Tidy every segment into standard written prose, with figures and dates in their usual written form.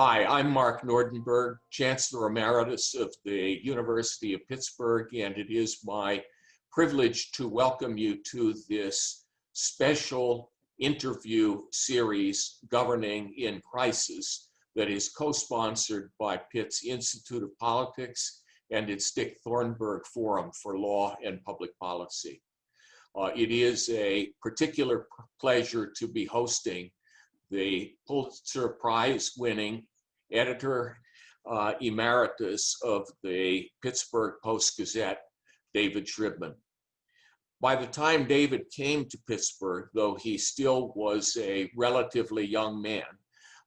Hi, I'm Mark Nordenberg, Chancellor Emeritus of the University of Pittsburgh, and it is my privilege to welcome you to this special interview series, Governing in Crisis, that is co-sponsored by Pitt's Institute of Politics and its Dick Thornberg Forum for Law and Public Policy. It is a particular pleasure to be hosting the Pulitzer Prize-winning Editor Emeritus of the Pittsburgh Post-Gazette, David Shribman. By the time David came to Pittsburgh, though he still was a relatively young man,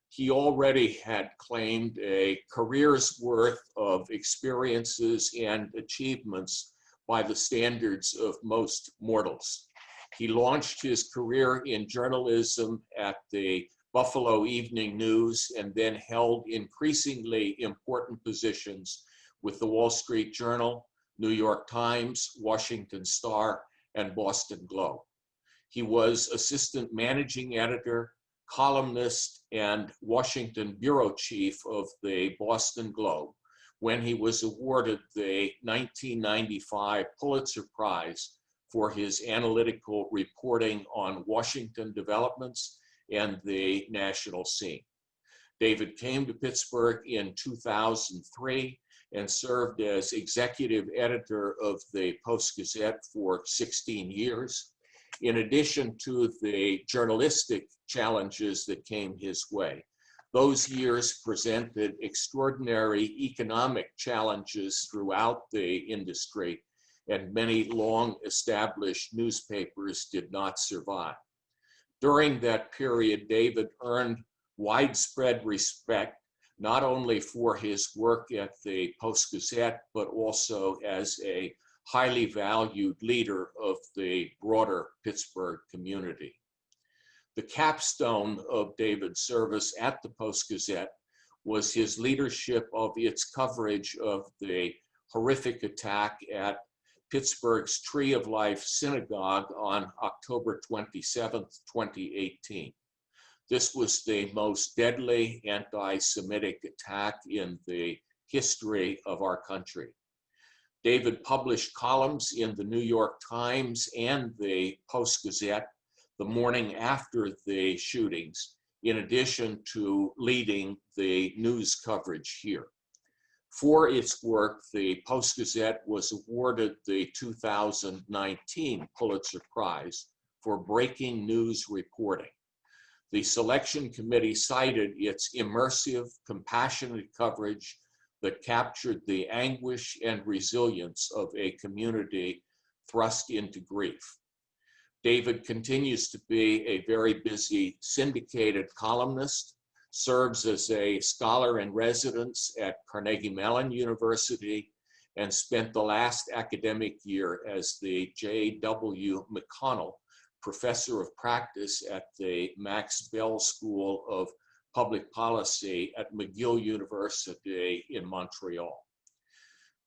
he already had claimed a career's worth of experiences and achievements by the standards of most mortals. He launched his career in journalism at the Buffalo Evening News and then held increasingly important positions with the Wall Street Journal, New York Times, Washington Star, and Boston Globe. He was assistant managing editor, columnist, and Washington bureau chief of the Boston Globe when he was awarded the 1995 Pulitzer Prize for his analytical reporting on Washington developments and the national scene. David came to Pittsburgh in 2003 and served as executive editor of the Post-Gazette for 16 years, in addition to the journalistic challenges that came his way. Those years presented extraordinary economic challenges throughout the industry, and many long-established newspapers did not survive. During that period, David earned widespread respect, not only for his work at the Post-Gazette, but also as a highly valued leader of the broader Pittsburgh community. The capstone of David's service at the Post-Gazette was his leadership of its coverage of the horrific attack at Pittsburgh's Tree of Life Synagogue on October 27, 2018. This was the most deadly anti-Semitic attack in the history of our country. David published columns in the New York Times and the Post-Gazette the morning after the shootings, in addition to leading the news coverage here. For its work, the Post-Gazette was awarded the 2019 Pulitzer Prize for breaking news reporting. The selection committee cited its immersive, compassionate coverage that captured the anguish and resilience of a community thrust into grief. David continues to be a very busy syndicated columnist, serves as a scholar in residence at Carnegie Mellon University, and spent the last academic year as the J.W. McConnell Professor of Practice at the Max Bell School of Public Policy at McGill University in Montreal.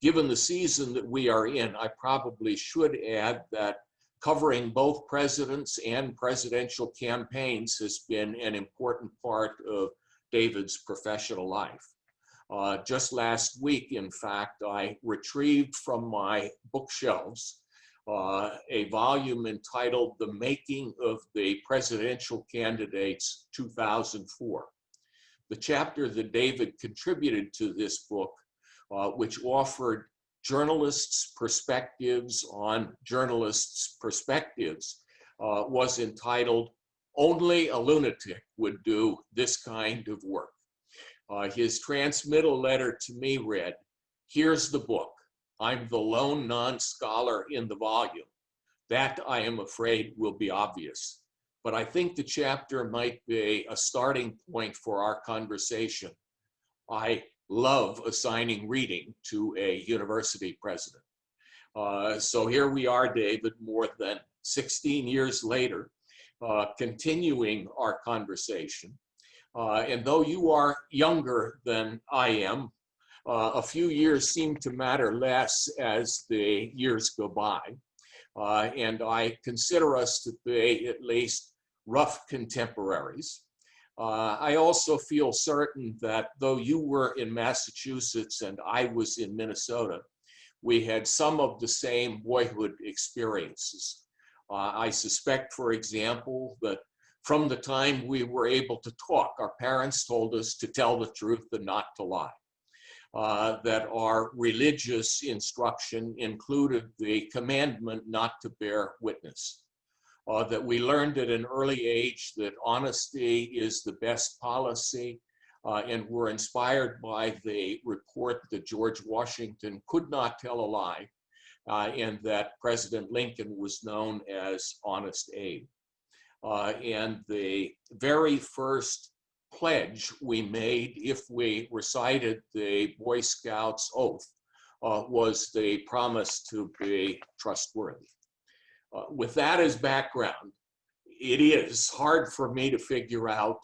Given the season that we are in, I probably should add that covering both presidents and presidential campaigns has been an important part of David's professional life. Just last week, in fact, I retrieved from my bookshelves a volume entitled The Making of the Presidential Candidates 2004. The chapter that David contributed to this book, which offered journalists' perspectives on journalists' perspectives, was entitled "Only a Lunatic Would Do This Kind of Work." His transmittal letter to me read, "Here's the book. I'm the lone non-scholar in the volume. That, I am afraid, will be obvious. But I think the chapter might be a starting point for our conversation. I love assigning reading to a university president." So here we are, David, more than 16 years later, continuing our conversation. And though you are younger than I am, a few years seem to matter less as the years go by. And I consider us to be at least rough contemporaries. I also feel certain that though you were in Massachusetts and I was in Minnesota, we had some of the same boyhood experiences. I suspect, for example, that from the time we were able to talk, our parents told us to tell the truth and not to lie. That our religious instruction included the commandment not to bear witness. That we learned at an early age that honesty is the best policy, and were inspired by the report that George Washington could not tell a lie, and that President Lincoln was known as Honest Abe. And the very first pledge we made, if we recited the Boy Scouts oath, was the promise to be trustworthy. With that as background, it is hard for me to figure out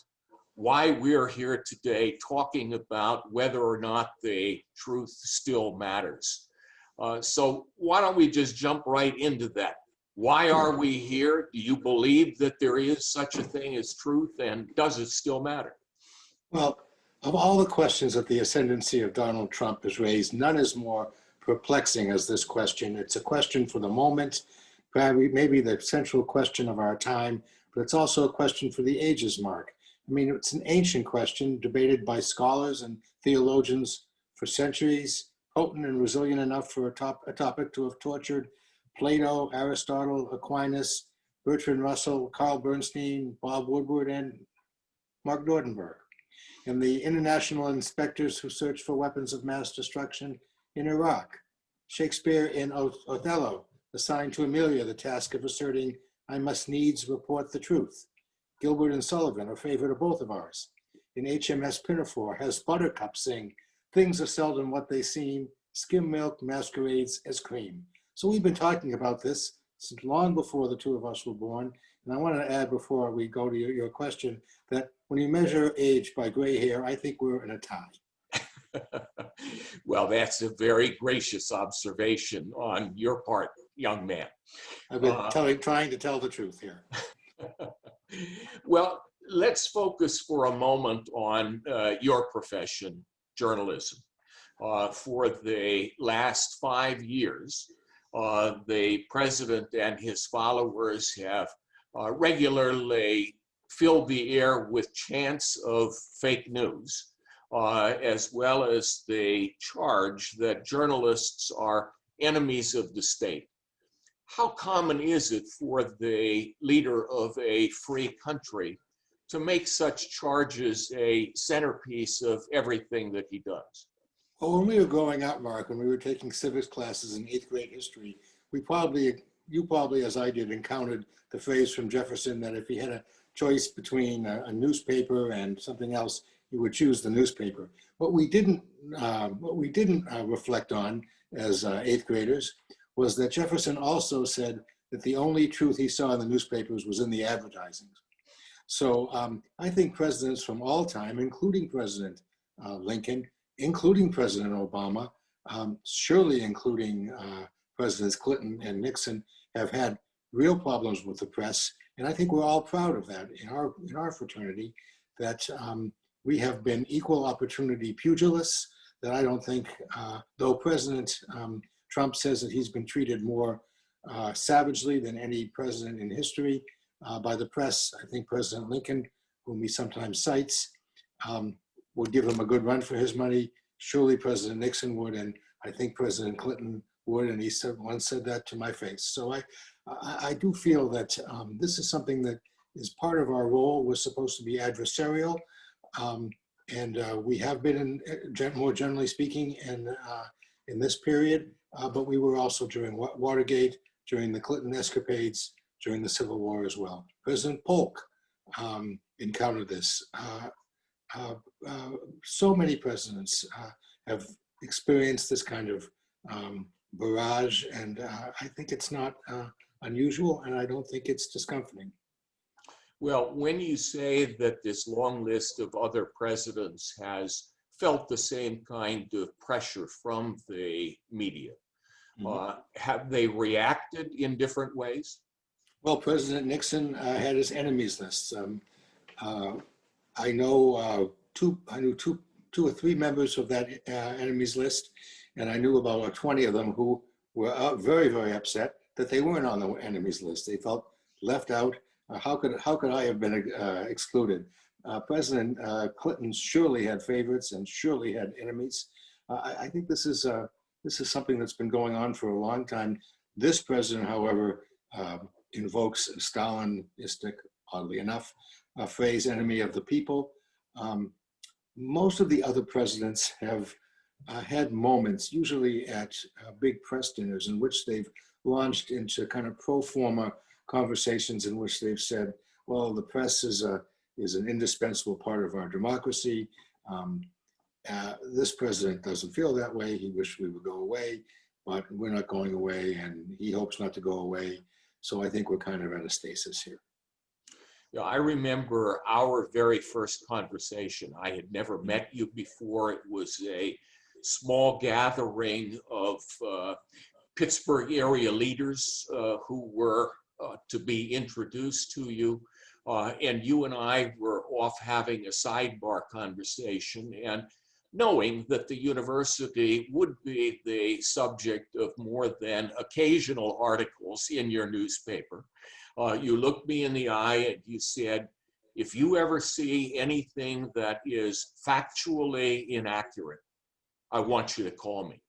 why we're here today talking about whether or not the truth still matters. So why don't we just jump right into that? Why are we here? Do you believe that there is such a thing as truth, and does it still matter? Well, of all the questions that the ascendancy of Donald Trump has raised, none is more perplexing as this question. It's a question for the moment, probably maybe the central question of our time, but it's also a question for the ages, Mark. I mean, it's an ancient question debated by scholars and theologians for centuries, potent and resilient enough for a topic to have tortured Plato, Aristotle, Aquinas, Bertrand Russell, Carl Bernstein, Bob Woodward, and Mark Thornberg, and the international inspectors who searched for weapons of mass destruction in Iraq. Shakespeare in Othello assigned to Emilia the task of asserting, "I must needs report the truth." Gilbert and Sullivan, a favorite of both of ours. In HMS Pinafore, has Buttercup sing, "Things are seldom what they seem, skim milk masquerades as cream." So we've been talking about this since long before the two of us were born. And I want to add before we go to your question that when you measure age by gray hair, I think we're in a tie. Well, that's a very gracious observation on your part, young man. I've been trying to tell the truth here. Well, let's focus for a moment on your profession, journalism. For the last 5 years, the president and his followers have regularly filled the air with chants of fake news, as well as the charge that journalists are enemies of the state. How common is it for the leader of a free country to make such charges a centerpiece of everything that he does? Well, when we were growing up, Mark, when we were taking civics classes in 8th grade history, you probably, as I did, encountered the phrase from Jefferson that if he had a choice between a newspaper and something else, he would choose the newspaper. What we didn't reflect on as 8th graders was that Jefferson also said that the only truth he saw in the newspapers was in the advertising. So I think presidents from all time, including President Lincoln, including President Obama, surely including Presidents Clinton and Nixon, have had real problems with the press. And I think we're all proud of that in our fraternity, that we have been equal opportunity pugilists, that I don't think, though President Trump says that he's been treated more savagely than any president in history by the press, I think President Lincoln, whom he sometimes cites, would give him a good run for his money. Surely President Nixon would, and I think President Clinton would, and he once said that to my face. So I do feel that this is something that is part of our role. We're supposed to be adversarial, and we have been, more generally speaking, in this period, but we were also during Watergate, during the Clinton escapades, during the Civil War as well. President Polk encountered this. So many presidents have experienced this kind of barrage, and I think it's not unusual, and I don't think it's discomforting. Well, when you say that this long list of other presidents has felt the same kind of pressure from the media, have they reacted in different ways? Well, President Nixon had his enemies list. I know I knew two or three members of that enemies list, and I knew about 20 of them who were very, very upset that they weren't on the enemies list. They felt left out. How could I have been excluded? President Clinton surely had favorites and surely had enemies. I think this is something that's been going on for a long time. This president, however, invokes a Stalinistic, oddly enough, phrase "enemy of the people." Most of the other presidents have had moments, usually at big press dinners, in which they've launched into kind of pro forma conversations in which they've said, well, the press is an indispensable part of our democracy. This president doesn't feel that way. He wished we would go away, but we're not going away, and he hopes not to go away. So I think we're kind of at a stasis here. Yeah, I remember our very first conversation. I had never met you before. It was a small gathering of Pittsburgh area leaders who were to be introduced to you. And you and I were off having a sidebar conversation, and knowing that the university would be the subject of more than occasional articles in your newspaper. You looked me in the eye and you said, if you ever see anything that is factually inaccurate, I want you to call me.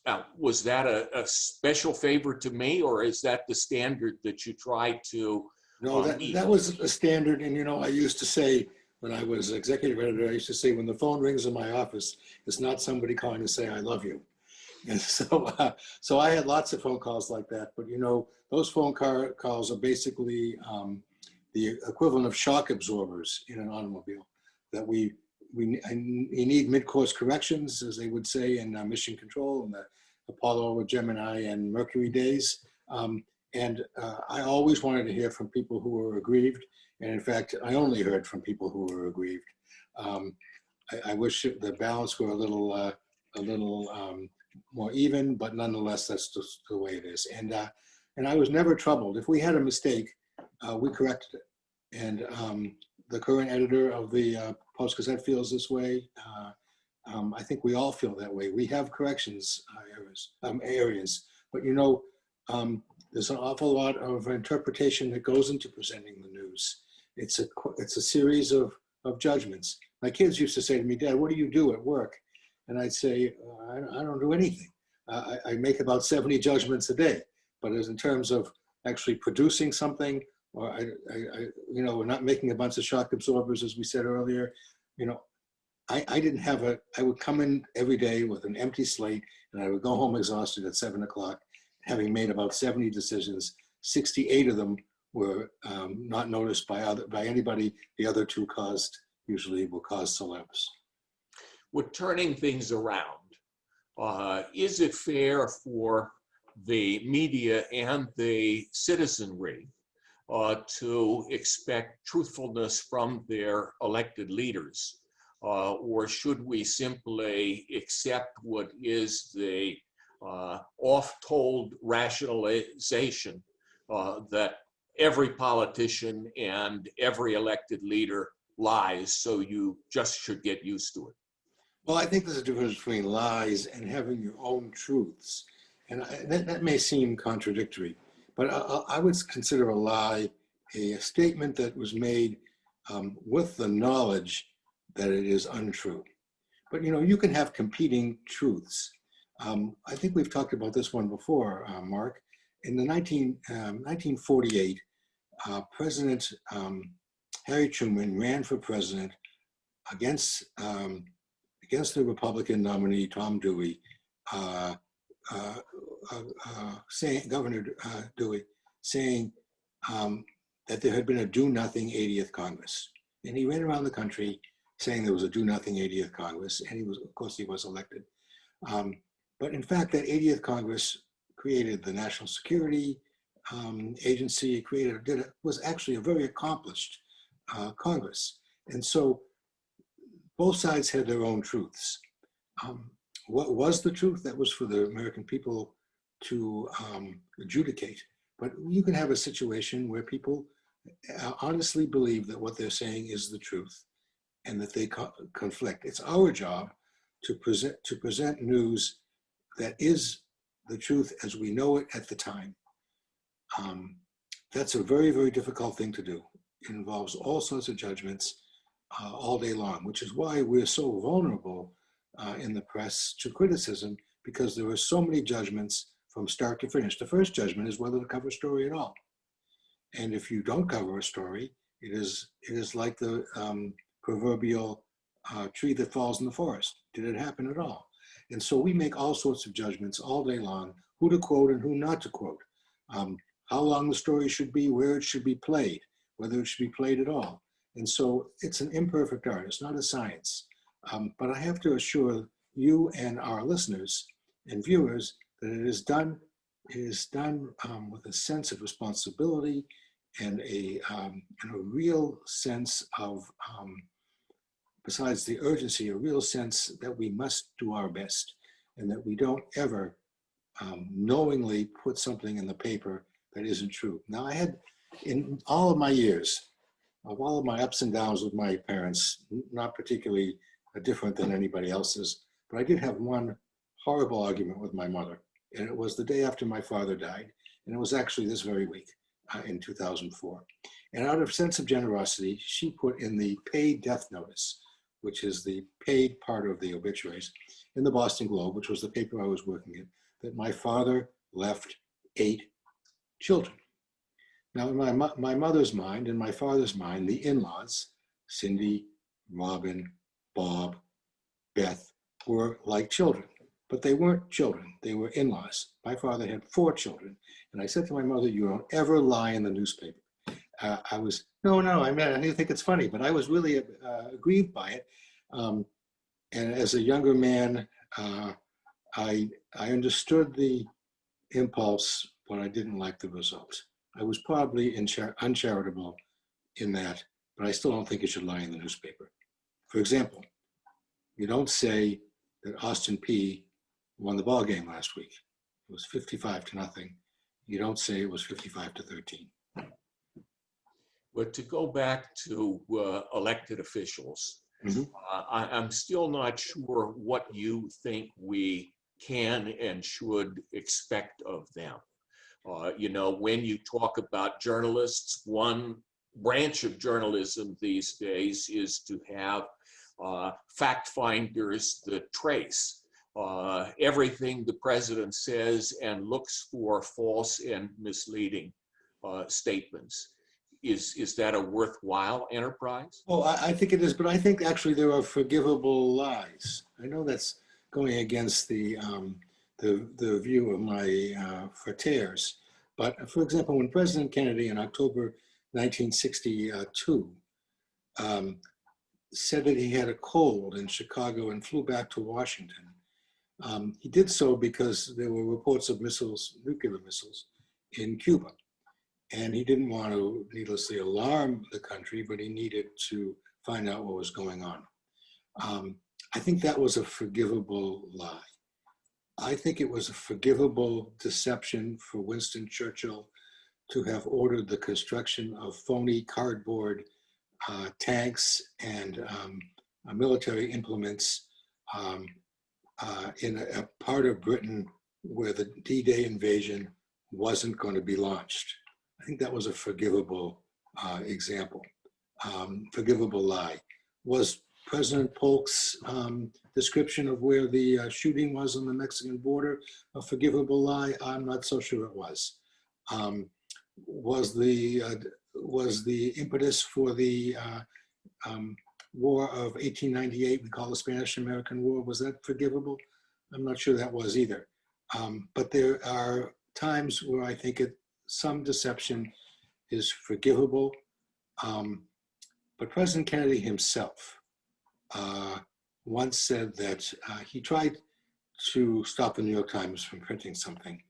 Now, was that a special favor to me, or is that the standard that you try to No, that was a standard. And, I used to say, when I was executive editor, I used to say, when the phone rings in my office, it's not somebody calling to say, I love you. And so I had lots of phone calls like that. But, those phone calls are basically the equivalent of shock absorbers in an automobile, that we need mid-course corrections, as they would say in Mission Control and the Apollo, Gemini, and Mercury days. And I always wanted to hear from people who were aggrieved. And in fact, I only heard from people who were aggrieved. I wish the balance were a little more even, but nonetheless, that's just the way it is. And I was never troubled. If we had a mistake, we corrected it. And the current editor of the Post-Gazette feels this way. I think we all feel that way. We have corrections areas, but there's an awful lot of interpretation that goes into presenting the news. It's a series of judgments. My kids used to say to me, Dad, what do you do at work? And I'd say, I don't do anything. I make about 70 judgments a day. But as in terms of actually producing something, or we're not making a bunch of shock absorbers, as we said earlier. I would come in every day with an empty slate, and I would go home exhausted at 7 o'clock, having made about 70 decisions. 68 of them were not noticed by anybody. The other two usually will cause celebs. With turning things around, is it fair for the media and the citizenry to expect truthfulness from their elected leaders? Or should we simply accept what is the oft-told rationalization that every politician and every elected leader lies, so you just should get used to it? Well, I think there's a difference between lies and having your own truths. And that may seem contradictory, but I would consider a lie a statement that was made with the knowledge that it is untrue. But you can have competing truths. I think we've talked about this one before, Mark. In the 1948, President Harry Truman ran for president against the Republican nominee Tom Dewey, Governor Dewey, saying that there had been a do-nothing 80th Congress. And he ran around the country saying there was a do-nothing 80th Congress, and of course he was elected. But in fact, that 80th Congress created the National Security Agency, was actually a very accomplished Congress. And so both sides had their own truths. What was the truth? That was for the American people to adjudicate. But you can have a situation where people honestly believe that what they're saying is the truth, and that they conflict. It's our job to present news that is the truth as we know it at the time. That's a very, very difficult thing to do. It involves all sorts of judgments all day long, which is why we're so vulnerable in the press to criticism, because there are so many judgments from start to finish. The first judgment is whether to cover a story at all. And if you don't cover a story, it is like the proverbial tree that falls in the forest. Did it happen at all? And so we make all sorts of judgments all day long, who to quote and who not to quote, how long the story should be, where it should be played, whether it should be played at all. And so it's an imperfect art, it's not a science. But I have to assure you and our listeners and viewers that it is done with a sense of responsibility and a real sense of, besides the urgency, a real sense that we must do our best and that we don't ever knowingly put something in the paper that isn't true. Now, I had, in all of my years, of all of my ups and downs with my parents, not particularly different than anybody else's, but I did have one horrible argument with my mother. And it was the day after my father died. And it was actually this very week in 2004. And out of sense of generosity, she put in the paid death notice, which is the paid part of the obituaries, in the Boston Globe, which was the paper I was working in, that my father left 8 children. Now, in my mother's mind and my father's mind, the in-laws, Cindy, Robin, Bob, Beth, were like children. But they weren't children, they were in-laws. My father had 4 children. And I said to my mother, you don't ever lie in the newspaper. No, I didn't think it's funny, but I was really aggrieved by it. And as a younger man, I understood the impulse, but I didn't like the result. I was probably uncharitable in that, but I still don't think you should lie in the newspaper. For example, you don't say that Austin Peay won the ball game last week. It was 55-0. You don't say it was 55-13. But to go back to elected officials, Mm-hmm. I'm still not sure what you think we can and should expect of them. When you talk about journalists, one branch of journalism these days is to have fact finders that trace everything the president says and looks for false and misleading statements. Is that a worthwhile enterprise? Oh, I think it is, but I think actually there are forgivable lies. I know that's going against the view of my fratres, but for example, when President Kennedy in October 1962 said that he had a cold in Chicago and flew back to Washington, he did so because there were reports of nuclear missiles in Cuba. And he didn't want to needlessly alarm the country, but he needed to find out what was going on. I think that was a forgivable lie. I think it was a forgivable deception for Winston Churchill to have ordered the construction of phony cardboard tanks and military implements in a part of Britain where the D-Day invasion wasn't going to be launched. I think that was a forgivable example, forgivable lie. Was President Polk's description of where the shooting was on the Mexican border a forgivable lie? I'm not so sure it was. Was the impetus for the War of 1898, we call the Spanish-American War, was that forgivable? I'm not sure that was either. But there are times where I think some deception is forgivable. But President Kennedy himself once said that he tried to stop the New York Times from printing something.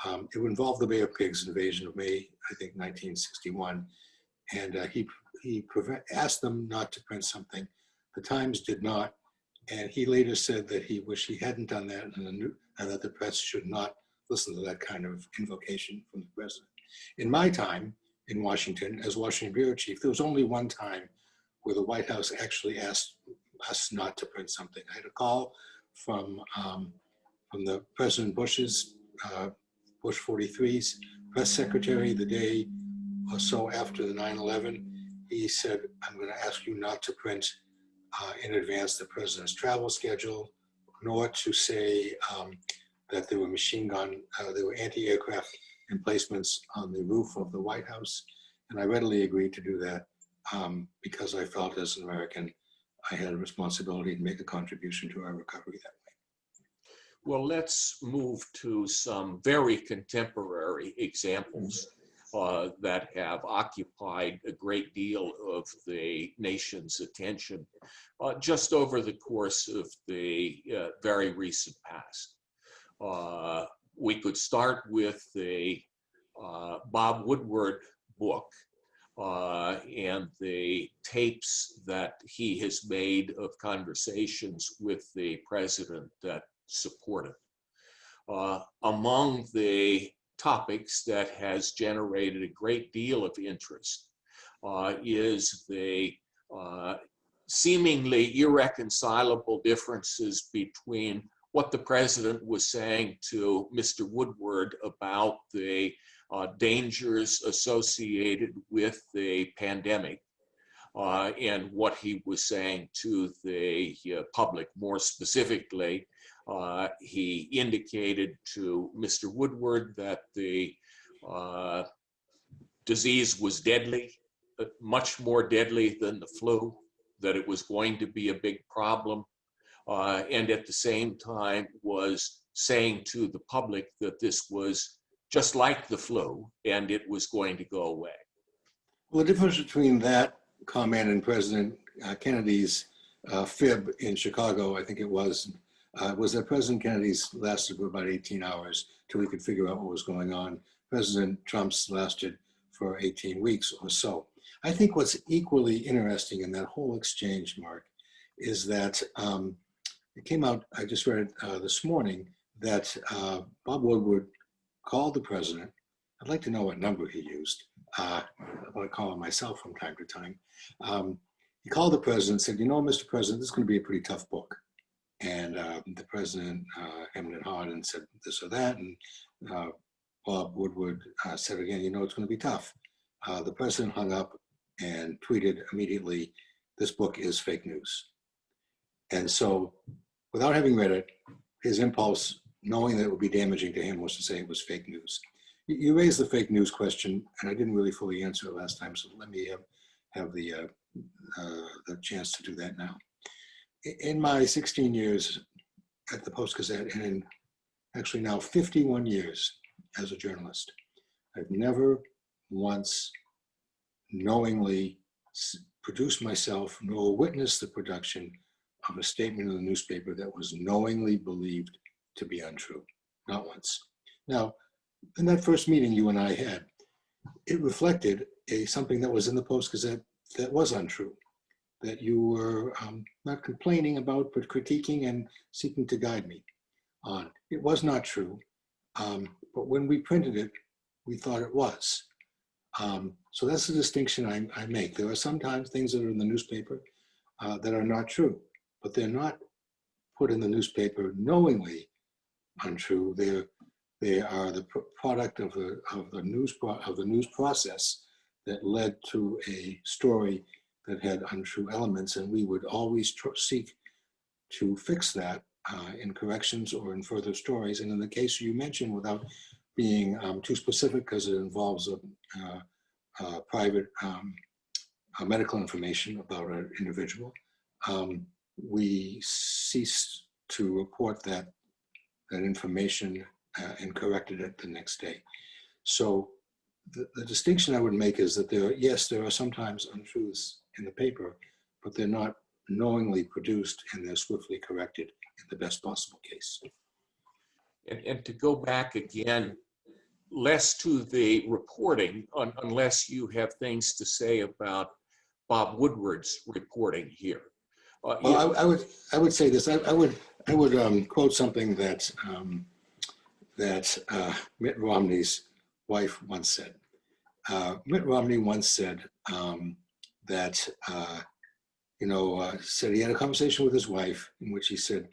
It would involve the Bay of Pigs invasion of May, I think, 1961. And he asked them not to print something. The Times did not. And he later said that he wished he hadn't done that and that the press should not listen to that kind of invocation from the president. In my time in Washington, as Washington bureau chief, there was only one time where the White House actually asked us not to print something. I had a call from the President Bush's, Bush 43's press secretary the day or so after the 9/11. He said, I'm going to ask you not to print in advance the president's travel schedule, nor to say that there were there were anti-aircraft emplacements on the roof of the White House. And I readily agreed to do that because I felt as an American, I had a responsibility to make a contribution to our recovery that way. Well, let's move to some very contemporary examples that have occupied a great deal of the nation's attention just over the course of the very recent past. We could start with the Bob Woodward book and the tapes that he has made of conversations with the president that support it. Among the topics that has generated a great deal of interest is the seemingly irreconcilable differences between what the president was saying to Mr. Woodward about the dangers associated with the pandemic and what he was saying to the public. More specifically, he indicated to Mr. Woodward that the disease was deadly, much more deadly than the flu, that it was going to be a big problem, and at the same time was saying to the public that this was just like the flu and it was going to go away. Well, the difference between that comment and President Kennedy's fib in Chicago, I think it was that President Kennedy's lasted for about 18 hours till we could figure out what was going on. President Trump's lasted for 18 weeks or so. I think what's equally interesting in that whole exchange, Mark, is that it came out, I just read it this morning, that Bob Woodward called the president. I'd like to know what number he used. I call him myself from time to time. He called the president and said, you know, Mr. President, this is going to be a pretty tough book. And the president hemmed and hawed and said this or that. And Bob Woodward said again, you know, it's going to be tough. The president hung up and tweeted immediately, this book is fake news. And so without having read it, his impulse, knowing that it would be damaging to him, was to say it was fake news. You raised the fake news question, and I didn't really fully answer it last time, so let me have the chance to do that now. In my 16 years at the Post-Gazette, and in actually now 51 years as a journalist, I've never once knowingly produced myself nor witnessed the production of a statement in the newspaper that was knowingly believed to be untrue. Not once. Now, in that first meeting you and I had, it reflected something that was in the Post-Gazette that was untrue, that you were not complaining about, but critiquing and seeking to guide me on. It was not true, but when we printed it, we thought it was. So that's the distinction I make. There are sometimes things that are in the newspaper that are not true, but they're not put in the newspaper knowingly untrue. They are the product of the news process that led to a story that had untrue elements, and we would always seek to fix that in corrections or in further stories. And in the case you mentioned, without being too specific, because it involves private medical information about an individual, we ceased to report that information and corrected it the next day. So the distinction I would make is that there are sometimes untruths in the paper, but they're not knowingly produced, and they're swiftly corrected in the best possible case. And to go back again, less to the reporting, unless you have things to say about Bob Woodward's reporting here. Well, I would say this. I would quote something that Mitt Romney's wife once said. Mitt Romney once said that said he had a conversation with his wife in which he said,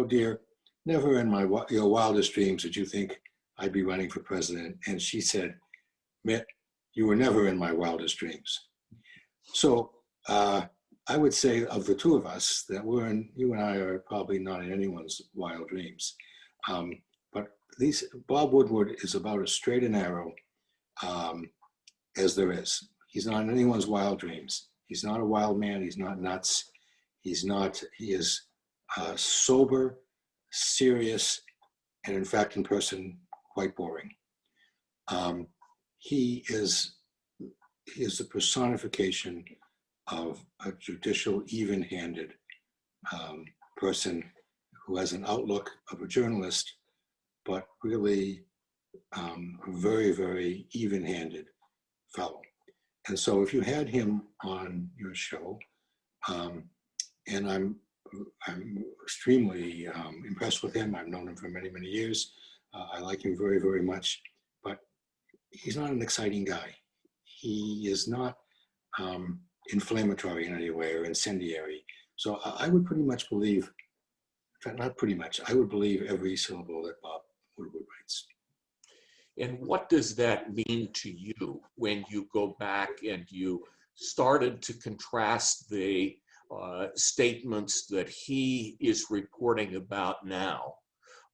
dear, never in your wildest dreams did you think I'd be running for president. And she said, Mitt, you were never in my wildest dreams. So I would say of the two of us that you and I are probably not in anyone's wild dreams. But Bob Woodward is about as straight and narrow as there is. He's not in anyone's wild dreams. He's not a wild man. He's not nuts. He is sober, serious, and in fact, in person, quite boring. He is the personification of a judicial, even-handed person who has an outlook of a journalist, but really a very, very even-handed fellow. And so if you had him on your show, and I'm extremely impressed with him. I've known him for many, many years. I like him very, very much, but he's not an exciting guy. He is not inflammatory in any way or incendiary. So I would pretty much believe, in fact, not pretty much, I would believe every syllable that Bob Woodward writes. And what does that mean to you when you go back and you started to contrast the statements that he is reporting about now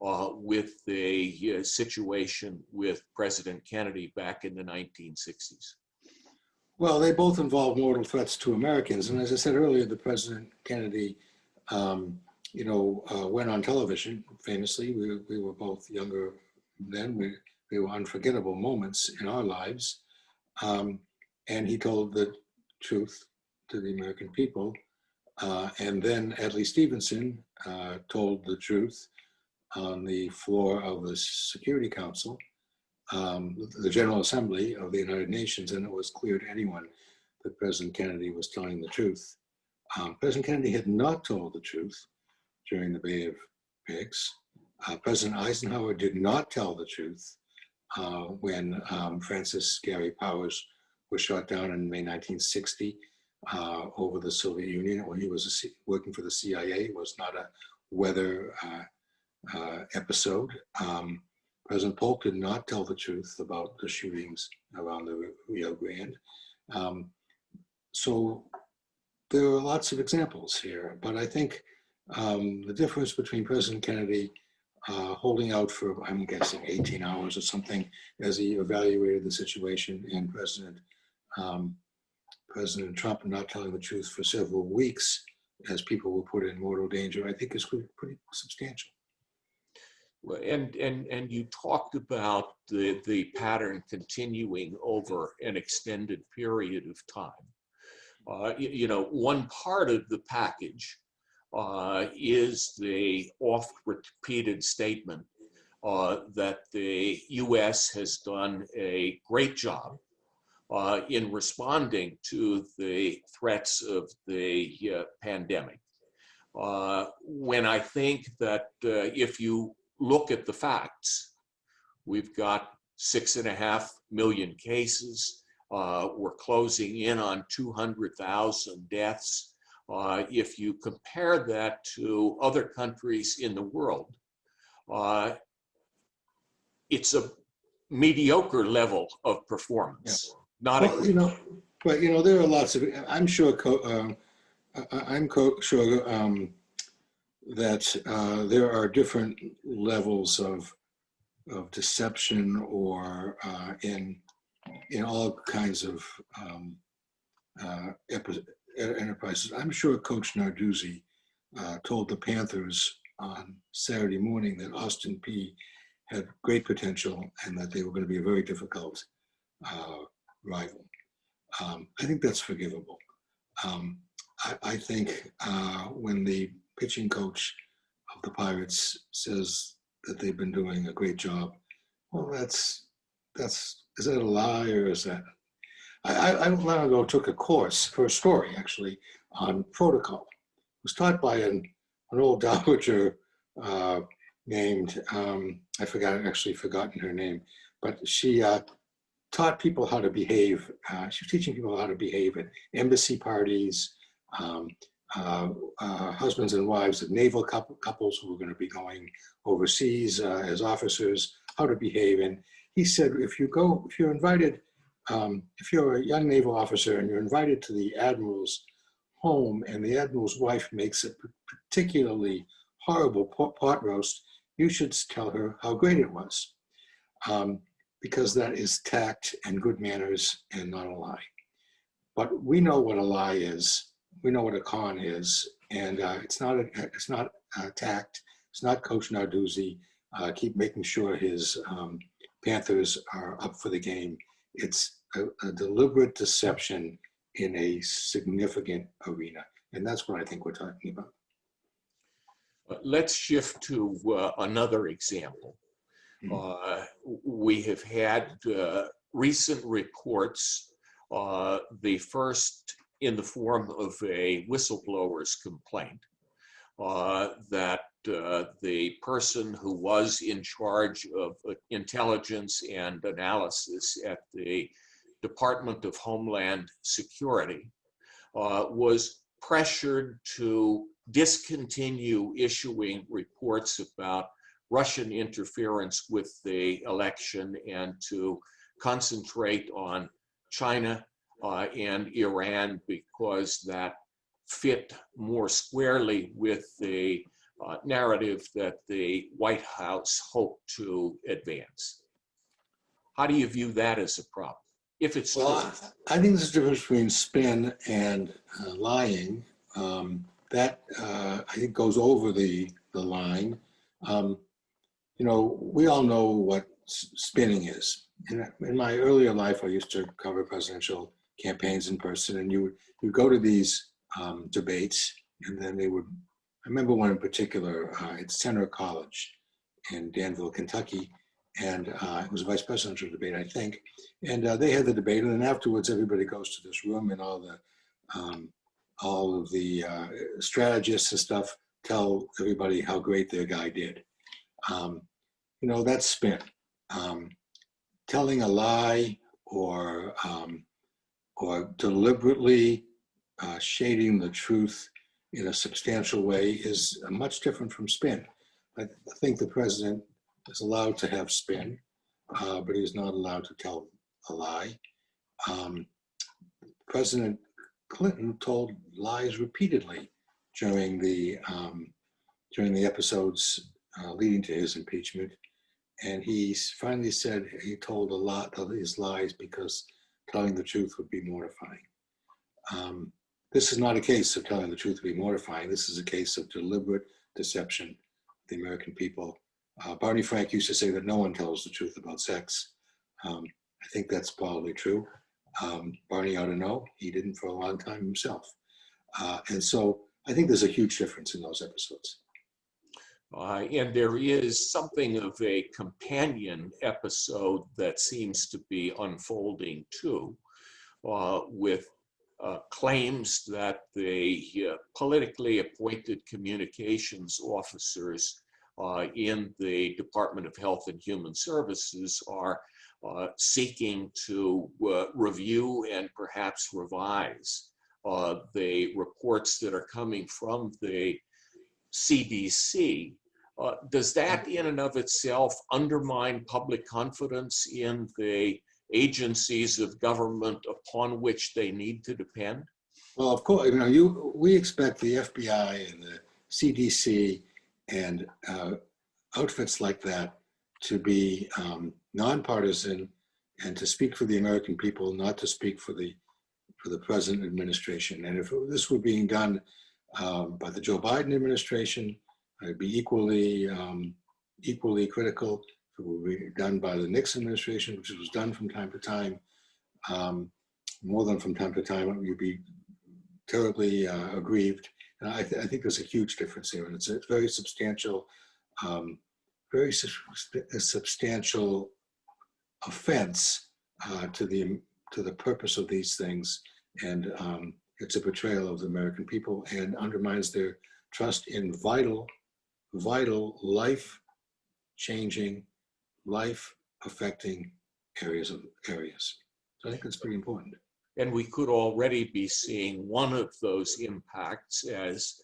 with the situation with President Kennedy back in the 1960s? Well, they both involve mortal threats to Americans. And as I said earlier, the President Kennedy, went on television famously. We were both younger then. They were unforgettable moments in our lives. And he told the truth to the American people. And then Adlai Stevenson told the truth on the floor of the Security Council, the General Assembly of the United Nations, and it was clear to anyone that President Kennedy was telling the truth. President Kennedy had not told the truth during the Bay of Pigs. President Eisenhower did not tell the truth when Francis Gary Powers was shot down in May 1960 over the Soviet Union when he was working for the CIA. It was not a weather episode. President Polk did not tell the truth about the shootings around the Rio Grande. So there are lots of examples here, but I think the difference between President Kennedy holding out for, I'm guessing, 18 hours or something as he evaluated the situation, and President Trump not telling the truth for several weeks as people were put in mortal danger, I think is pretty substantial. And you talked about the pattern continuing over an extended period of time. One part of the package is the oft-repeated statement that the U.S. has done a great job in responding to the threats of the pandemic. When I think that if you look at the facts, we've got 6.5 million cases. We're closing in on 200,000 deaths. If you compare that to other countries in the world, it's a mediocre level of performance. Yeah. Not well, but there are lots of. I'm sure. That there are different levels of deception or in all kinds of enterprises. I'm sure Coach Narduzzi told the Panthers on Saturday morning that Austin Peay had great potential and that they were going to be a very difficult rival. I think that's forgivable. I think when the pitching coach of the Pirates says that they've been doing a great job, well, is that a lie or is that? I long ago took a course for a story actually on protocol. It was taught by an old dowager named, I've forgotten her name, but she taught people how to behave. She was teaching people how to behave at embassy parties, husbands and wives of naval couples who were going to be going overseas as officers, how to behave. And he said, if you're invited, if you're a young naval officer and you're invited to the admiral's home and the admiral's wife makes a particularly horrible pot roast, you should tell her how great it was, because that is tact and good manners and not a lie. But we know what a lie is. We know what a con is, and it's not tact. It's not Coach Narduzzi keep making sure his Panthers are up for the game. It's a deliberate deception in a significant arena, and that's what I think we're talking about. Let's shift to another example. We have had recent reports, the first in the form of a whistleblower's complaint, that the person who was in charge of intelligence and analysis at the Department of Homeland Security was pressured to discontinue issuing reports about Russian interference with the election and to concentrate on China and Iran, because that fit more squarely with the narrative that the White House hoped to advance. How do you view that as a problem, if it's true? I think there's a difference between spin and lying. That I think goes over the line. You know, we all know what spinning is. In my earlier life, I used to cover presidential campaigns in person, and you would go to these debates, and then they would. I remember one in particular. It's Centre College in Danville, Kentucky, and it was a vice presidential debate, I think. And they had the debate, and then afterwards, everybody goes to this room, and all of the strategists and stuff tell everybody how great their guy did. You know, that's spin. Telling a lie or deliberately shading the truth in a substantial way is much different from spin. I think the president is allowed to have spin, but he's not allowed to tell a lie. President Clinton told lies repeatedly during the episodes leading to his impeachment, and he finally said he told a lot of his lies because telling the truth would be mortifying. This is not a case of telling the truth would be mortifying. This is a case of deliberate deception of the American people. Barney Frank used to say that no one tells the truth about sex. I think that's probably true. Barney ought to know. He didn't for a long time himself. And so I think there's a huge difference in those episodes. And there is something of a companion episode that seems to be unfolding too, with claims that the politically appointed communications officers in the Department of Health and Human Services are seeking to review and perhaps revise the reports that are coming from the CDC. Does that in and of itself undermine public confidence in the agencies of government upon which they need to depend? Well, of course, you know, we expect the FBI and the CDC and outfits like that to be nonpartisan and to speak for the American people, not to speak for the present administration. And if this were being done by the Joe Biden administration, I'd be equally critical. If it were done by the Nixon administration, which was done from time to time, more than from time to time, you'd be terribly aggrieved. And I think there's a huge difference here, and it's a very substantial, substantial offense to the purpose of these things, and it's a betrayal of the American people and undermines their trust in vital, life-changing, life-affecting areas. So I think that's pretty important. And we could already be seeing one of those impacts as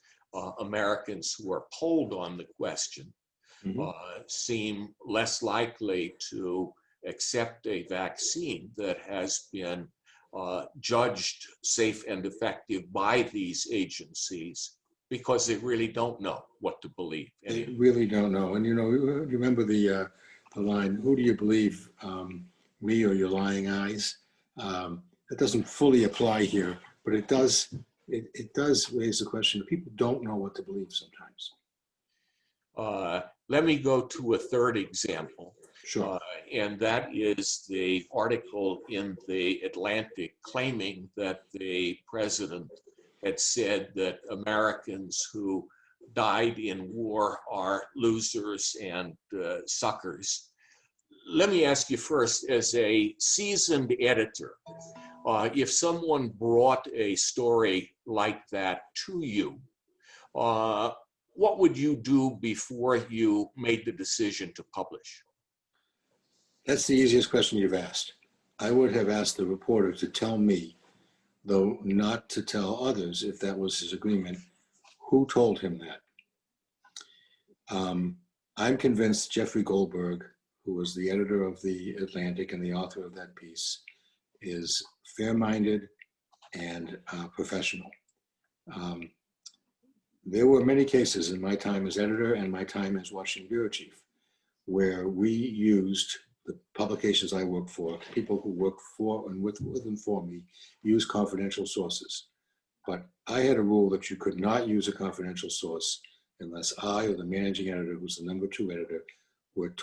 Americans who are polled on the question seem less likely to accept a vaccine that has been judged safe and effective by these agencies, because they really don't know what to believe. They really don't know. And you remember the line, "Who do you believe, me or your lying eyes?" That doesn't fully apply here, but it does raise the question that people don't know what to believe sometimes. Let me go to a third example. Sure. And that is the article in the Atlantic claiming that the president had said that Americans who died in war are losers and suckers. Let me ask you first, as a seasoned editor, if someone brought a story like that to you, what would you do before you made the decision to publish? That's the easiest question you've asked. I would have asked the reporter to tell me, though not to tell others if that was his agreement, who told him that. I'm convinced Jeffrey Goldberg, who was the editor of the Atlantic and the author of that piece, is fair-minded and professional. There were many cases in my time as editor and my time as Washington bureau chief where we used the publications I work for, people who work for and with and for me, use confidential sources. But I had a rule that you could not use a confidential source unless I or the managing editor, who's the number 2 editor, were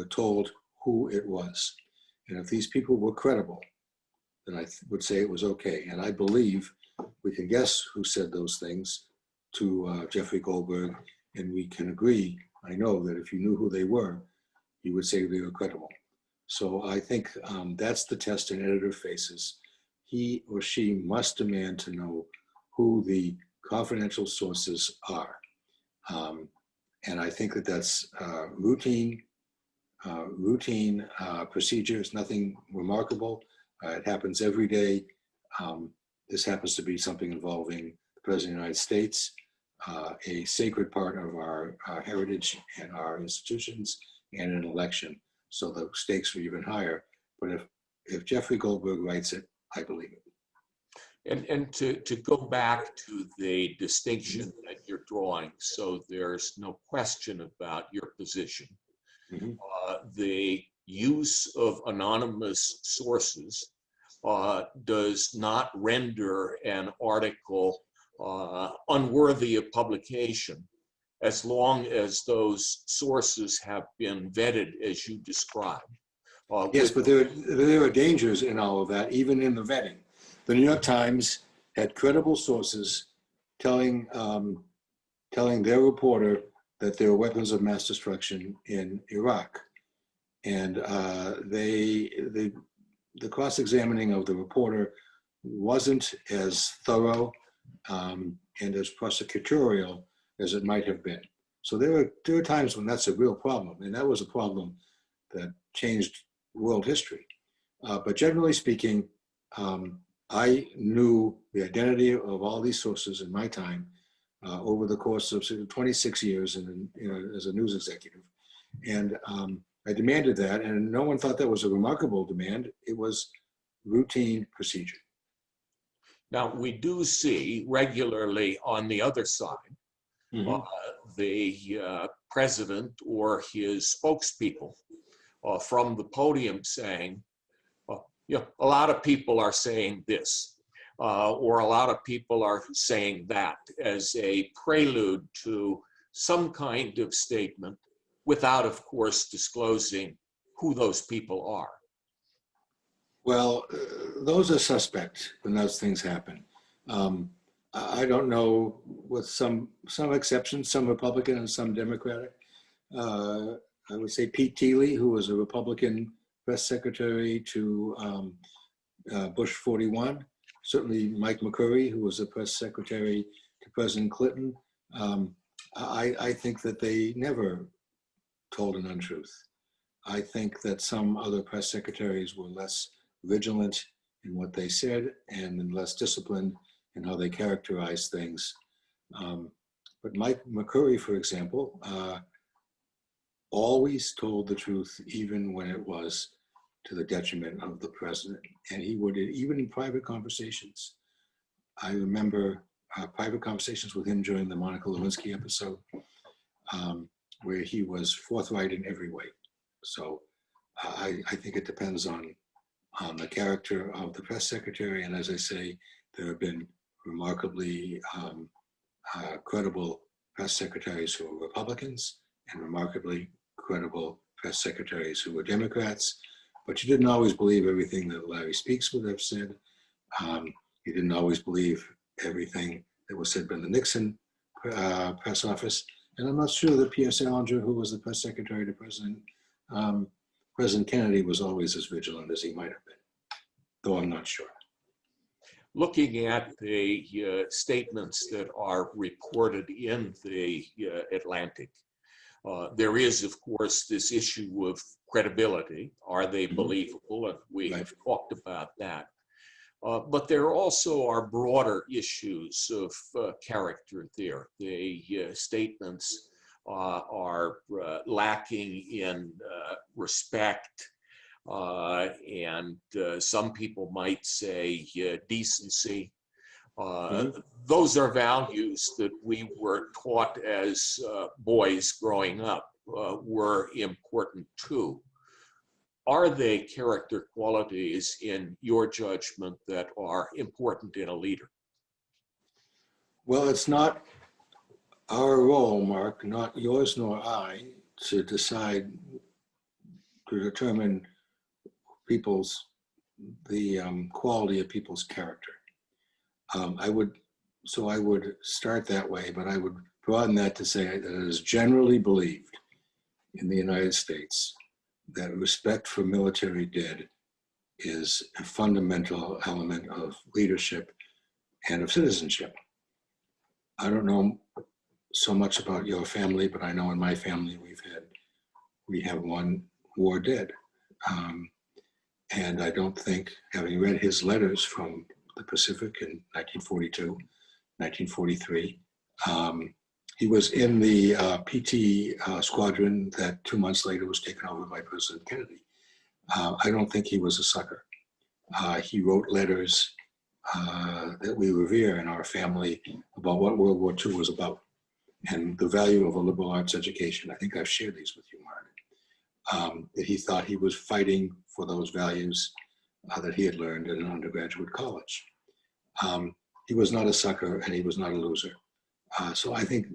told who it was. And if these people were credible, then I would say it was okay. And I believe we can guess who said those things to Jeffrey Goldberg, and we can agree, I know, that if you knew who they were, you would say they were credible. So I think that's the test an editor faces. He or she must demand to know who the confidential sources are. And I think that that's routine procedure. It's nothing remarkable. It happens every day. This happens to be something involving the President of the United States, a sacred part of our heritage and our institutions, and an election. So the stakes are even higher. But if Jeffrey Goldberg writes it, I believe it. And to go back to the distinction that you're drawing, so there's no question about your position. The use of anonymous sources does not render an article unworthy of publication as long as those sources have been vetted as you described. Yes, but there are dangers in all of that, even in the vetting. The New York Times had credible sources telling their reporter that there were weapons of mass destruction in Iraq. And the cross-examining of the reporter wasn't as thorough and as prosecutorial as it might have been. So there are times when that's a real problem, and that was a problem that changed world history. But generally speaking, I knew the identity of all these sources in my time over the course of 26 years as a news executive. And I demanded that, and no one thought that was a remarkable demand. It was routine procedure. Now, we do see regularly on the other side, the president or his spokespeople from the podium saying, a lot of people are saying this, or a lot of people are saying that, as a prelude to some kind of statement without, of course, disclosing who those people are. Well, those are suspect when those things happen. I don't know, with some exceptions, some Republican and some Democratic. I would say Pete Teeley, who was a Republican press secretary to Bush 41. Certainly Mike McCurry, who was a press secretary to President Clinton. I think that they never told an untruth. I think that some other press secretaries were less vigilant in what they said and less disciplined in how they characterized things. But Mike McCurry, for example, always told the truth, even when it was to the detriment of the president. And he would, even in private conversations. I remember private conversations with him during the Monica Lewinsky episode, where he was forthright in every way. So I think it depends on the character of the press secretary. And as I say, there have been remarkably credible press secretaries who were Republicans and remarkably credible press secretaries who were Democrats. But you didn't always believe everything that Larry Speakes would have said. You didn't always believe everything that was said by the Nixon press office. And I'm not sure that Pierre Salinger, who was the press secretary to President Kennedy, was always as vigilant as he might have been, though I'm not sure. Looking at the statements that are reported in the Atlantic, there is, of course, this issue of credibility. Are they believable? And we have talked about that. But there also are broader issues of character there. The statements are lacking in respect, and some people might say decency. Those are values that we were taught as boys growing up were important too. Are they character qualities, in your judgment, that are important in a leader? Well, it's not our role, Mark, not yours nor I, to decide, to determine the quality of people's character. I would start that way, but I would broaden that to say that it is generally believed in the United States that respect for military dead is a fundamental element of leadership and of citizenship. I don't know so much about your family, but I know in my family we have one war dead. And I don't think, having read his letters from the Pacific in 1942, 1943, he was in the PT squadron that 2 months later was taken over by President Kennedy. I don't think he was a sucker. He wrote letters that we revere in our family about what World War II was about and the value of a liberal arts education. I think I've shared these with you, Mark. That he thought he was fighting for those values that he had learned in an undergraduate college. He was not a sucker and he was not a loser. So I think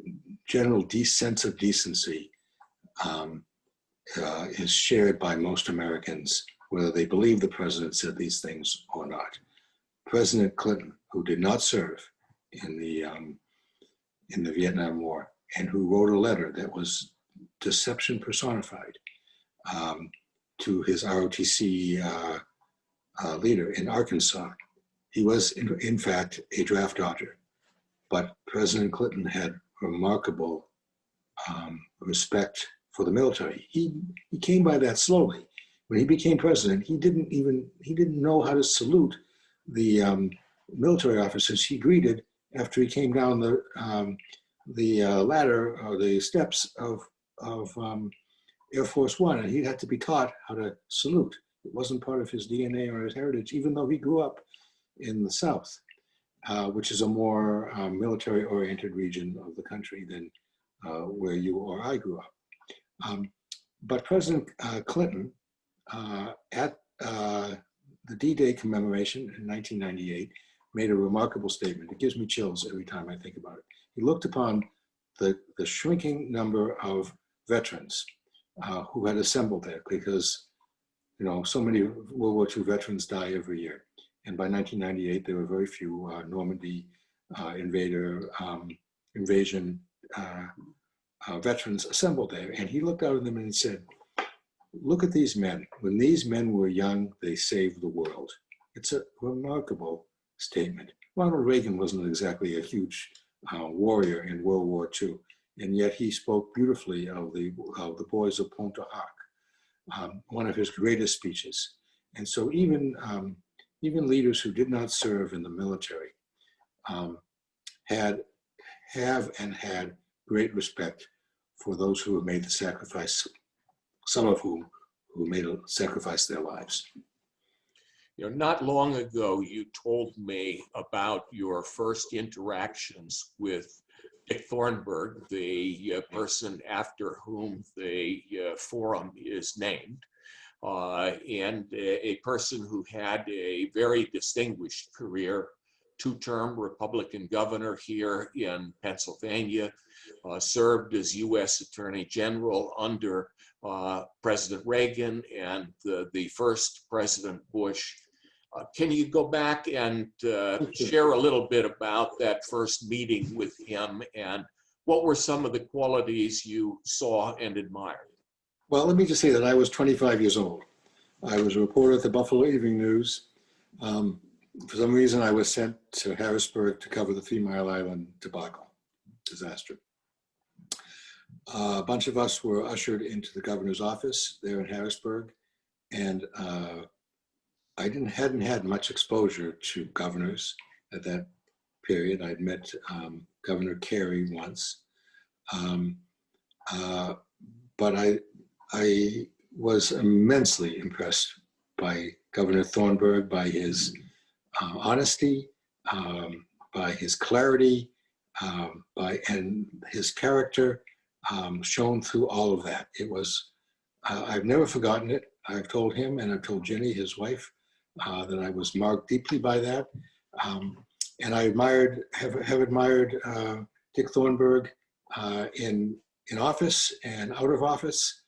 general sense of decency is shared by most Americans, whether they believe the president said these things or not. President Clinton, who did not serve in the Vietnam War and who wrote a letter that was deception personified to his ROTC leader in Arkansas. He was, in fact, a draft dodger. But President Clinton had remarkable respect for the military. He came by that slowly. When he became president, he didn't know how to salute the military officers he greeted after he came down the ladder or the steps of Air Force One, and he had to be taught how to salute. It wasn't part of his DNA or his heritage, even though he grew up in the South. Which is a more military-oriented region of the country than where you or I grew up. But President Clinton, at the D-Day commemoration in 1998, made a remarkable statement. It gives me chills every time I think about it. He looked upon the shrinking number of veterans who had assembled there because, so many World War II veterans die every year. And by 1998, there were very few Normandy invasion veterans assembled there. And he looked out at them and he said, look at these men. When these men were young, they saved the world. It's a remarkable statement. Ronald Reagan wasn't exactly a huge warrior in World War II, and yet he spoke beautifully of the boys of Pointe-à-Arc, one of his greatest speeches. And so even even leaders who did not serve in the military, have and had great respect for those who have made the sacrifice, some of whom who sacrificed their lives. You know, not long ago, you told me about your first interactions with Dick Thornberg, the person after whom the forum is named, and a person who had a very distinguished career, two-term Republican governor here in Pennsylvania, served as U.S. Attorney General under President Reagan and the first President Bush. Can you go back and share a little bit about that first meeting with him, and what were some of the qualities you saw and admired? Well, let me just say that I was 25 years old. I was a reporter at the Buffalo Evening News. For some reason, I was sent to Harrisburg to cover the 3 Mile Island debacle disaster. A bunch of us were ushered into the governor's office there in Harrisburg, and I hadn't had much exposure to governors at that period. I'd met Governor Carey once, but I was immensely impressed by Governor Thornberg, by his honesty, by his clarity, and his character shown through all of that. It was, I've never forgotten it. I've told him and I've told Jenny, his wife, that I was marked deeply by that. And I have admired Dick Thornberg in office and out of office.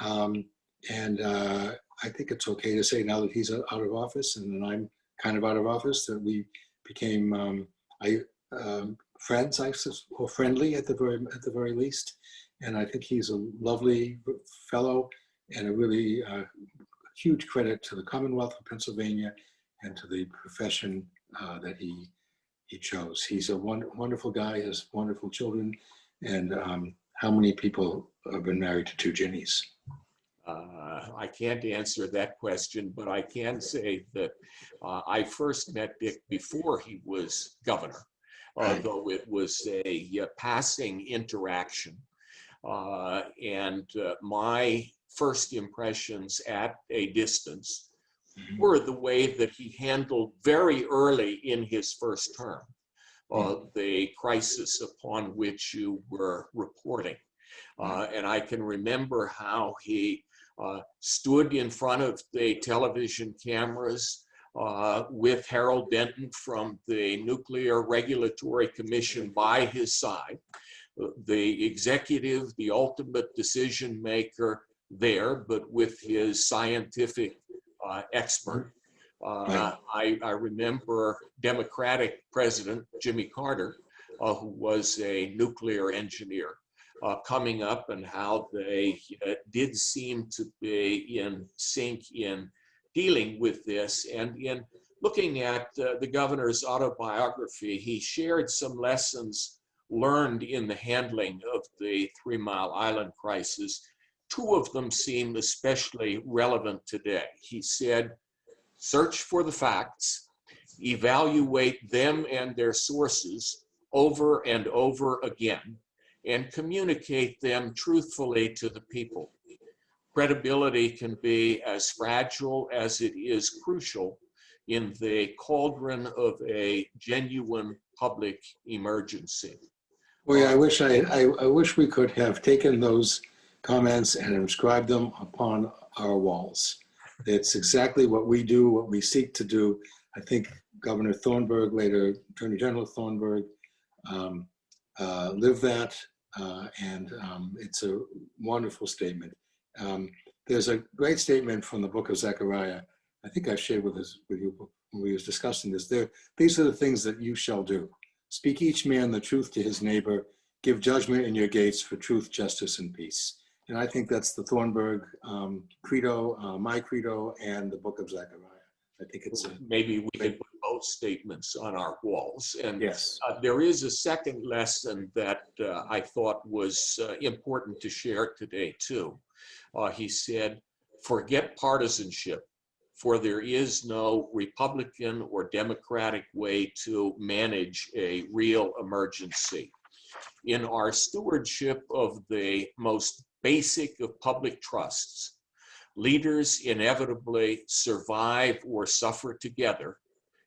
And I think it's okay to say now that he's out of office and then I'm kind of out of office that we became friends, or friendly at the very least. And I think he's a lovely fellow and a really huge credit to the Commonwealth of Pennsylvania and to the profession that he chose. He's a wonderful guy, has wonderful children, and how many people have been married to 2 Jennies? I can't answer that question, but I can say that I first met Dick before he was governor, though it was a passing interaction. And my first impressions at a distance were the way that he handled very early in his first term the crisis upon which you were reporting. And I can remember how he stood in front of the television cameras with Harold Denton from the Nuclear Regulatory Commission by his side, the executive, the ultimate decision maker there, but with his scientific expert. I remember Democratic President Jimmy Carter, who was a nuclear engineer, coming up, and how they did seem to be in sync in dealing with this. And in looking at the governor's autobiography, he shared some lessons learned in the handling of the 3 Mile Island crisis. 2 of them seem especially relevant today. He said, search for the facts, evaluate them and their sources over and over again, and communicate them truthfully to the people. Credibility can be as fragile as it is crucial in the cauldron of a genuine public emergency. Well, yeah, I wish we could have taken those comments and inscribed them upon our walls. It's exactly what we do, what we seek to do. I think Governor Thornberg, later Attorney General Thornberg, lived that, and it's a wonderful statement. There's a great statement from the book of Zechariah. I think I've shared with you when we was discussing this. These are the things that you shall do. Speak each man the truth to his neighbor. Give judgment in your gates for truth, justice, and peace. And I think that's the Thornberg credo, my credo, and the book of Zechariah. I think it's maybe we can put both statements on our walls. And yes, there is a second lesson that I thought was important to share today too. He said, forget partisanship, for there is no Republican or Democratic way to manage a real emergency. In our stewardship of the most basic of public trusts, leaders inevitably survive or suffer together,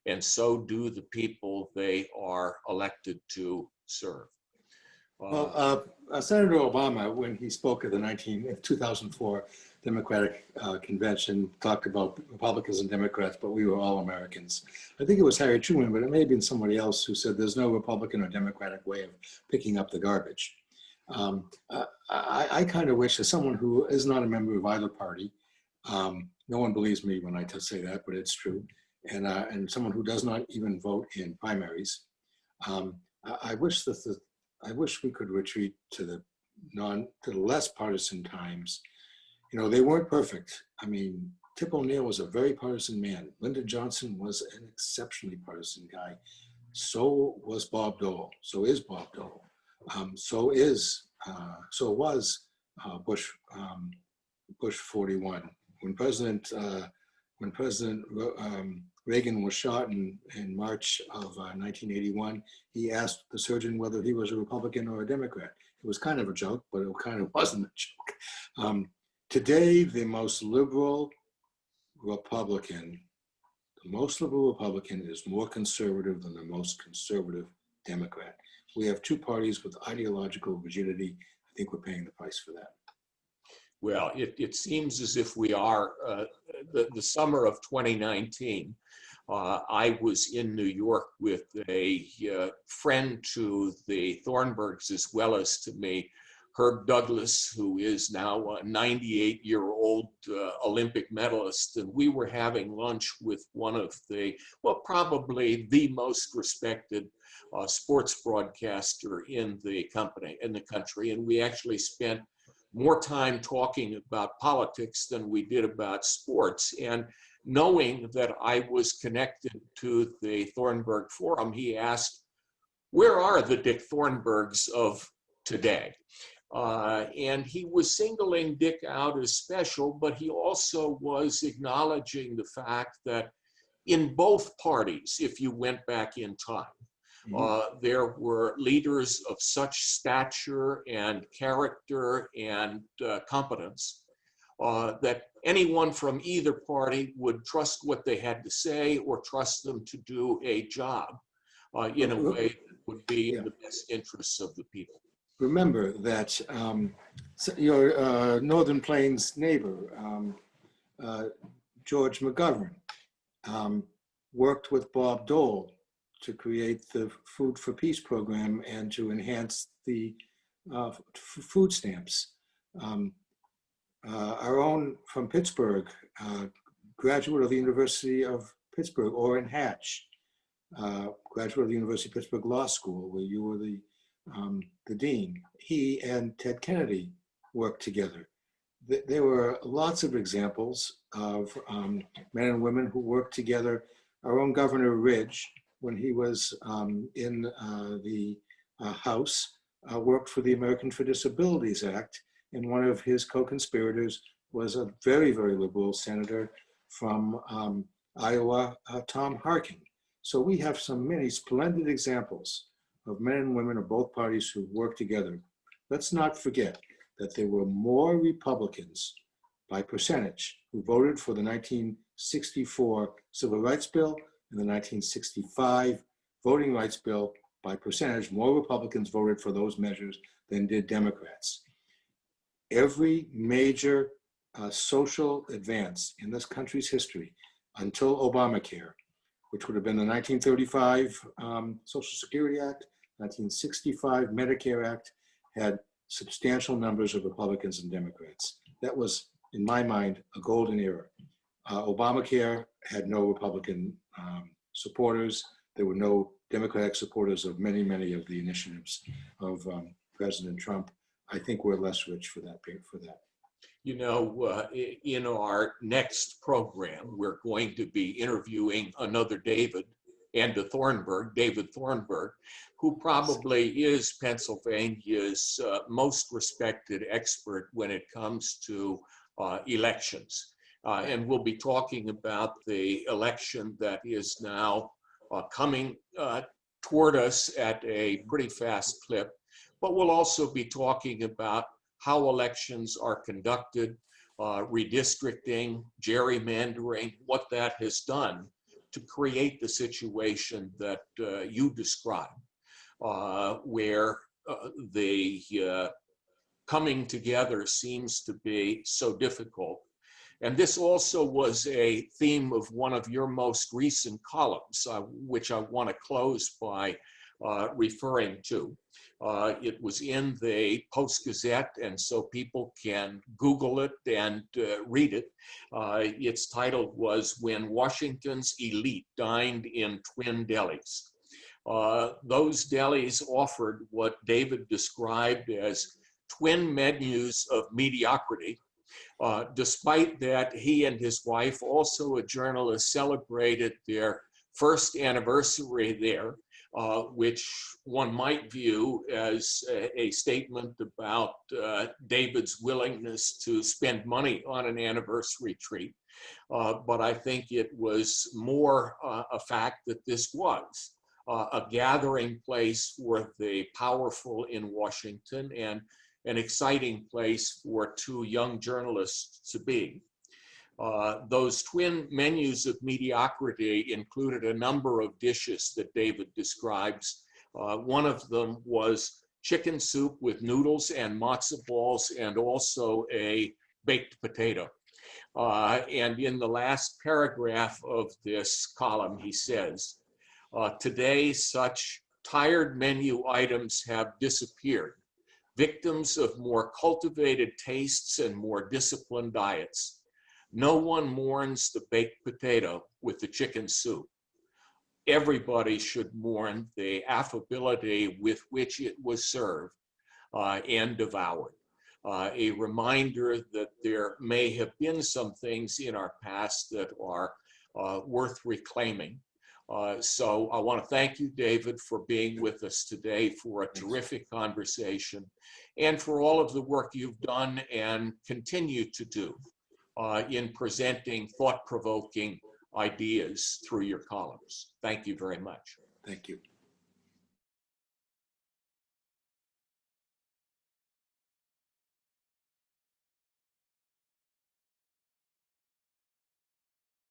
and so do the people they are elected to serve. Senator Obama, when he spoke at the 2004 Democratic Convention, talked about Republicans and Democrats, but we were all Americans. I think it was Harry Truman, but it may have been somebody else who said there's no Republican or Democratic way of picking up the garbage. I kind of wish, as someone who is not a member of either party, no one believes me when I say that, but it's true, and someone who does not even vote in primaries, I wish we could retreat to the less partisan times. You know, they weren't perfect. I mean, Tip O'Neill was a very partisan man. Lyndon Johnson was an exceptionally partisan guy. So was Bob Dole. So is Bob Dole. So was Bush 41. When President Reagan was shot in March of 1981, he asked the surgeon whether he was a Republican or a Democrat. It was kind of a joke, but it kind of wasn't a joke. Today, the most liberal Republican is more conservative than the most conservative Democrat. We have two parties with ideological rigidity. I think we're paying the price for that. Well, it seems as if we are. The summer of 2019, I was in New York with a friend to the Thornbergs as well as to me, Herb Douglas, who is now a 98-year-old Olympic medalist, and we were having lunch with one of probably the most respected sports broadcaster in the country, and we actually spent more time talking about politics than we did about sports. And knowing that I was connected to the Thornburg Forum, he asked, where are the Dick Thornburgs of today? And he was singling Dick out as special, but he also was acknowledging the fact that in both parties, if you went back in time, there were leaders of such stature and character and competence that anyone from either party would trust what they had to say or trust them to do a job in a way that would be in the best interests of the people. Remember that your Northern Plains neighbor, George McGovern, worked with Bob Dole to create the Food for Peace program and to enhance the food stamps. Our own from Pittsburgh, graduate of the University of Pittsburgh, Orrin Hatch, graduate of the University of Pittsburgh Law School, where you were the dean. He and Ted Kennedy worked together. There were lots of examples of men and women who worked together. Our own Governor Ridge, when he was in the House, worked for the American for Disabilities Act, and one of his co-conspirators was a very, very liberal senator from Iowa, Tom Harkin. So we have many splendid examples of men and women of both parties who worked together. Let's not forget that there were more Republicans by percentage who voted for the 1964 Civil Rights Bill and the 1965 Voting Rights Bill. By percentage, more Republicans voted for those measures than did Democrats. Every major social advance in this country's history until Obamacare, which would have been the 1935 Social Security Act, 1965 Medicare Act, had substantial numbers of Republicans and Democrats. That was, in my mind, a golden era. Obamacare had no Republican supporters. There were no Democratic supporters of many, many of the initiatives of President Trump. I think we're less rich for that. You know, in our next program, we're going to be interviewing another David and a Thornburg, David Thornburg, who probably is Pennsylvania's most respected expert when it comes to elections. And we'll be talking about the election that is now coming toward us at a pretty fast clip. But we'll also be talking about how elections are conducted, redistricting, gerrymandering, what that has done to create the situation that you describe, where the coming together seems to be so difficult. And this also was a theme of one of your most recent columns, which I want to close by referring to. It was in the Post-Gazette, and so people can Google it and read it. Its title was "When Washington's Elite Dined in Twin Delis." Those delis offered what David described as twin menus of mediocrity. Despite that, he and his wife, also a journalist, celebrated their first anniversary there, which one might view as a statement about David's willingness to spend money on an anniversary treat. But I think it was more a fact that this was a gathering place for the powerful in Washington and an exciting place for two young journalists to be. Those twin menus of mediocrity included a number of dishes that David describes. One of them was chicken soup with noodles and matzo balls and also a baked potato. And in the last paragraph of this column, he says, today such tired menu items have disappeared, victims of more cultivated tastes and more disciplined diets. No one mourns the baked potato with the chicken soup. Everybody should mourn the affability with which it was served and devoured. A reminder that there may have been some things in our past that are worth reclaiming. So I want to thank you, David, for being with us today for a terrific conversation and for all of the work you've done and continue to do in presenting thought-provoking ideas through your columns. Thank you very much. Thank you.